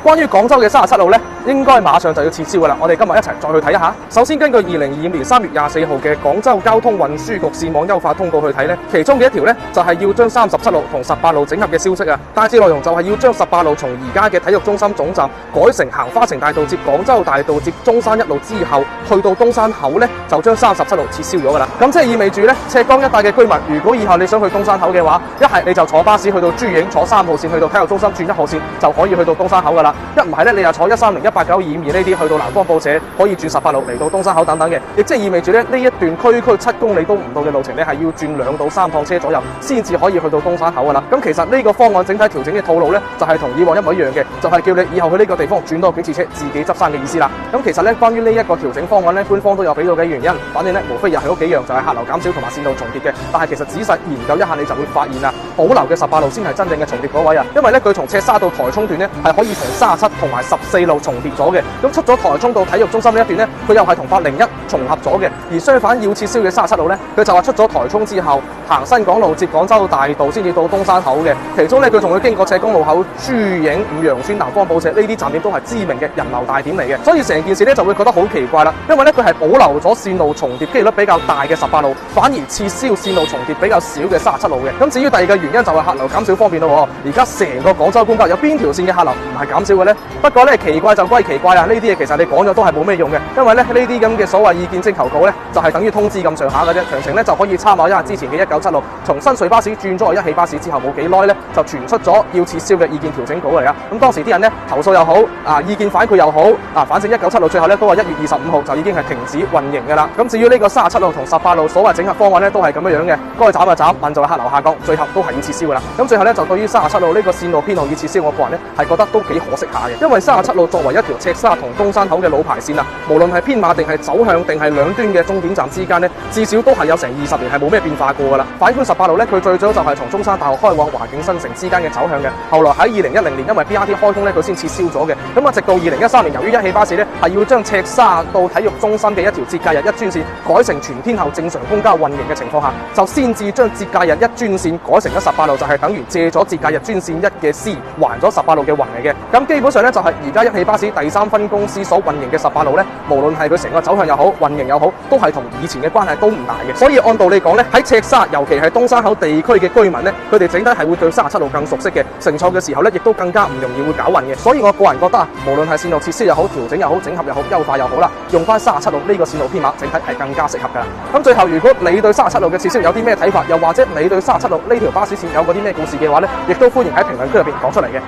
關於廣州嘅37路呢，應該馬上就要撤銷㗎啦。我哋今日一齊再去睇一下。首先根據2025年3月24號嘅廣州交通運輸局線網優化通告去睇呢，其中嘅一條呢，就係要將37路同18路整合嘅消息啊。大致內容就係要將18路從而家嘅體育中心總站改成行花城大道接廣州大道接中山一路之後，去到東山口呢，就將37路撤銷咗㗎啦。咁即係意味住呢，赤崗一帶嘅居民，如果以後你想去東山口嘅話，一係你就坐巴士去到珠影，坐3號線去到體育中心轉1號線就可以去到東山口㗎啦。一唔係呢，你又坐130、189、252呢啲去到南方報社，可以轉18路嚟到東山口等等嘅，亦即係意味住呢一段區7公里都唔到嘅路程，你係要轉2到3趟車左右先至可以去到東山口㗎啦。咁其實呢個方案整體調整嘅套路呢，就係同以往一模一樣嘅，就係叫你以後去呢個地方轉多幾次車，自己執生嘅意思啦。咁其實呢，關於呢一個調整方案呢，官方都有俾到嘅原因，反正呢，無非又係嗰幾樣，就係客流減少同埋線路重疊嘅。但係其實仔細研究一下，你就會發現啊，保留嘅18路先係真正嘅重疊嗰位啊，因為呢，佢從赤沙到台涌段呢，係可以同37同埋14路重疊咗嘅。咁出咗台涌到體育中心呢一段呢，佢又係同801重合咗嘅。而相反要撤銷嘅37路呢，佢就話出咗台涌之後，行新港路接廣州大道先至到東山口嘅。其中呢，佢仲會經過赤崗路口、珠影、五羊村、南方報社呢啲站點都係知名嘅人流大點嚟嘅。所以成件事呢，就會覺得好奇怪啦，因為呢，佢係保留咗線路重疊機率比較大嘅18路，反而撤銷線路重疊比較少嘅37路嘅。咁至於第二個原因就係客流減少方便咯。而家成個廣州公交有邊條線嘅客流唔係減少嘅呢？不過呢，奇怪就歸奇怪啊，呢啲嘢其實你講咗都係冇咩用嘅，因為呢啲咁嘅所謂意見徵求稿呢，就係等於通知咁上下嘅啫。詳情呢，就可以參考一下之前嘅197路，從新穗巴士轉咗去一汽巴士之後冇幾耐呢，就傳出咗要撤銷嘅意見調整稿嚟啊。咁當時啲人呢，投訴又好意見反饋又好反正197路最後呢，都係1月25號就已經係停止運營嘅啦。咁至於呢個37路同18路所謂整合方案呢，都係咁樣嘅，該斬就斬，問就係客流下降，最後都係要撤銷嘅啦。咁最後呢，就對於37路呢個線路編號要撤銷，我個人呢係覺得都幾可惜下嘅，因為37路作為一條赤沙同東山口嘅老牌線啊，無論係編碼定係走向定係兩端嘅終點站之間呢，至少都係有成20年係冇咩變化過噶啦。反觀18路呢，佢最早就係從中山大學開往華景新城之間嘅走向嘅，後來喺2010年因為 BRT 開通呢，佢先撤銷咗嘅。咁直到2013年，由於一汽巴士呢係要將赤沙到體育中心嘅一條節假日1專線改成全天候正常公交運營嘅情況下，就先至將節假日1專線改成咗18路，就係等於借咗節假日專線1嘅 C 還咗18路嘅運嚟嘅。咁基本上呢，就係而家一汽巴士第3分公司所運營嘅18路呢，無論係佢成個走向又好，運營又好，都係同以前嘅關係都唔大嘅。所以按道理講呢，喺赤沙尤其係東山口地區嘅居民呢，佢哋整體係會對37路更熟悉嘅，乘坐嘅時候呢，亦都更加唔容易會搞混嘅。所以我個人覺得無論係線路撤銷又好，調整又好，整合又好，優化又好啦，用翻37路呢個線路編碼，整體係更加適合噶啦。咁最後，如果你對37路嘅撤銷有啲咩睇法，又或者你對37路呢條巴士線有嗰啲咩故事嘅話呢，亦都歡迎喺評論區入邊講出嚟嘅。